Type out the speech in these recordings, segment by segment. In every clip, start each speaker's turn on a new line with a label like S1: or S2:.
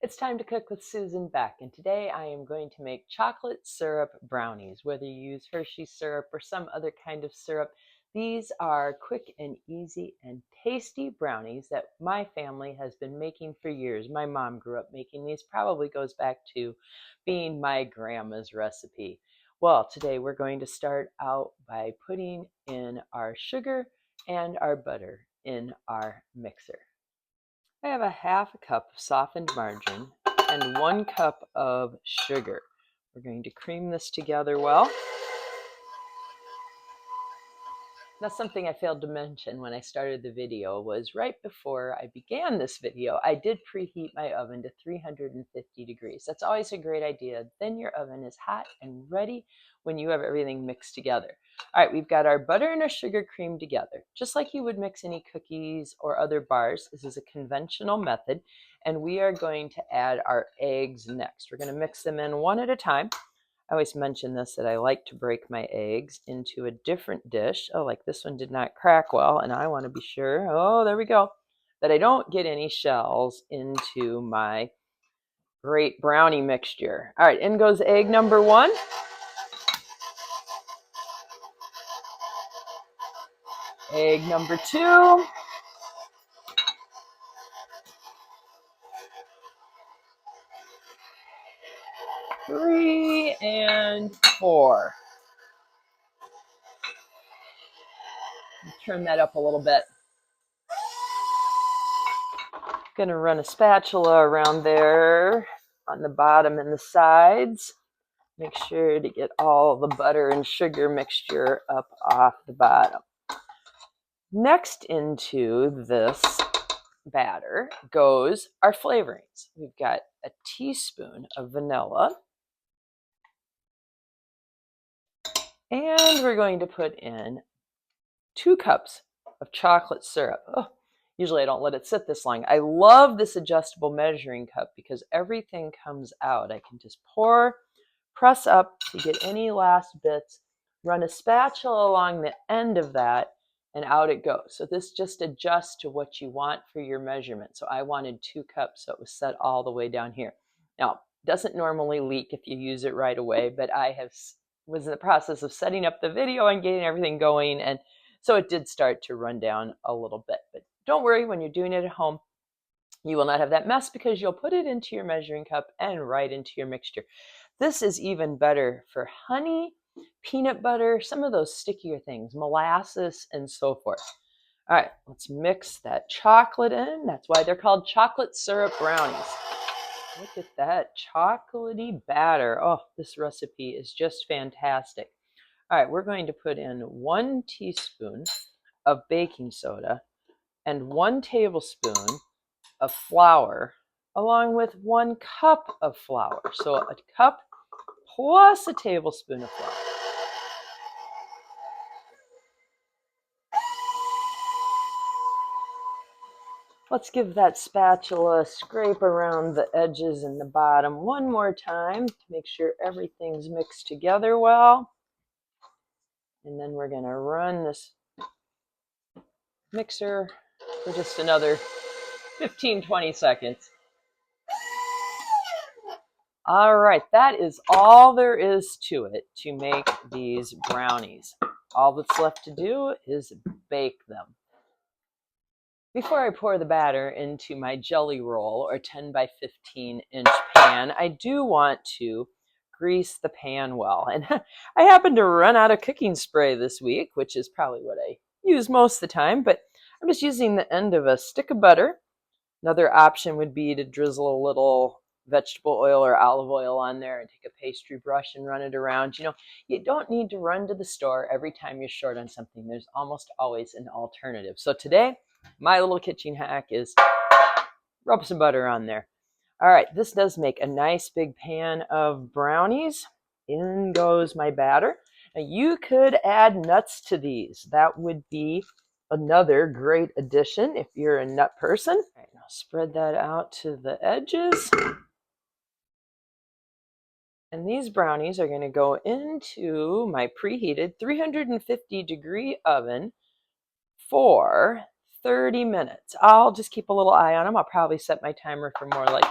S1: It's time to cook with Susan Beck, and today I am going to make chocolate syrup brownies. Whether you use Hershey syrup or some other kind of syrup, these are quick and easy and tasty brownies that my family has been making for years. My mom grew up making these, probably goes back to being my grandma's recipe. Well, today we're going to start out by putting in our sugar and our butter in our mixer. I have a half a cup of softened margarine and 1 cup of sugar. We're going to cream this together well. Now, something I failed to mention when I started the video was right before I began this video, I did preheat my oven to 350 degrees. That's always a great idea. Then your oven is hot and ready when you have everything mixed together. All right, we've got our butter and our sugar creamed together, just like you would mix any cookies or other bars. This is a conventional method, and we are going to add our eggs next. We're going to mix them in one at a time. I always mention this, that I like to break my eggs into a different dish. Oh, like this one did not crack well, and I want to be sure, oh, there we go, that I don't get any shells into my great brownie mixture. All right, in goes egg number 1. Egg number 2. Three and 4. Turn that up a little bit. Going to run a spatula around there on the bottom and the sides. Make sure to get all the butter and sugar mixture up off the bottom. Next into this batter goes our flavorings. We've got a teaspoon of vanilla. And we're going to put in 2 cups of chocolate syrup. Oh, usually I don't let it sit this long. I love this adjustable measuring cup because everything comes out. I can just press up to get any last bits, run a spatula along the end of that, and out it goes. So this just adjusts to what you want for your measurement. So I wanted 2 cups, so it was set all the way down here. Now, it doesn't normally leak if you use it right away, but I was in the process of setting up the video and getting everything going, and so it did start to run down a little bit. But don't worry, when you're doing it at home, you will not have that mess because you'll put it into your measuring cup and right into your mixture. This is even better for honey, peanut butter, some of those stickier things, molasses, and so forth. All right, let's mix that chocolate in. That's why they're called chocolate syrup brownies. Look at that chocolatey batter. Oh, this recipe is just fantastic. All right, we're going to put in 1 teaspoon of baking soda and 1 tablespoon of flour, along with 1 cup of flour. So a cup plus a tablespoon of flour. Let's give that spatula a scrape around the edges and the bottom one more time to make sure everything's mixed together well. And then we're going to run this mixer for just another 15-20 seconds. All right, that is all there is to it to make these brownies. All that's left to do is bake them. Before I pour the batter into my jelly roll or 10 by 15 inch pan, I do want to grease the pan well. And I happened to run out of cooking spray this week, which is probably what I use most of the time, but I'm just using the end of a stick of butter. Another option would be to drizzle a little vegetable oil or olive oil on there and take a pastry brush and run it around. You know, you don't need to run to the store every time you're short on something. There's almost always an alternative. So today, my little kitchen hack is rub some butter on there. All right, this does make a nice big pan of brownies. In goes my batter. Now you could add nuts to these. That would be another great addition if you're a nut person. All right, now spread that out to the edges. And these brownies are going to go into my preheated 350 degree oven for 30 minutes. I'll just keep a little eye on them. I'll probably set my timer for more like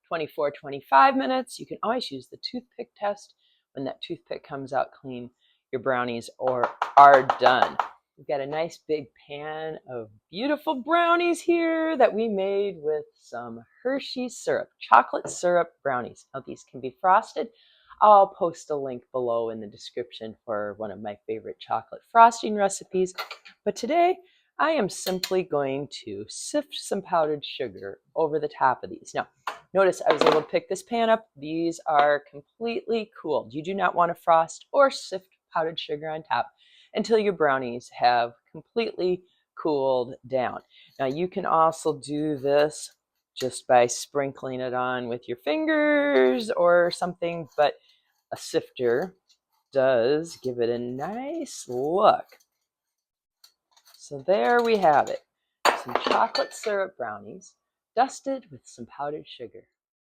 S1: 24, 25 minutes. You can always use the toothpick test. When that toothpick comes out clean, your brownies are done. We've got a nice big pan of beautiful brownies here that we made with some Hershey syrup, chocolate syrup brownies. Now these can be frosted. I'll post a link below in the description for one of my favorite chocolate frosting recipes. But today I am simply going to sift some powdered sugar over the top of these. Now, notice I was able to pick this pan up. These are completely cooled. You do not want to frost or sift powdered sugar on top until your brownies have completely cooled down. Now, you can also do this just by sprinkling it on with your fingers or something, but a sifter does give it a nice look. So there we have it, some chocolate syrup brownies dusted with some powdered sugar.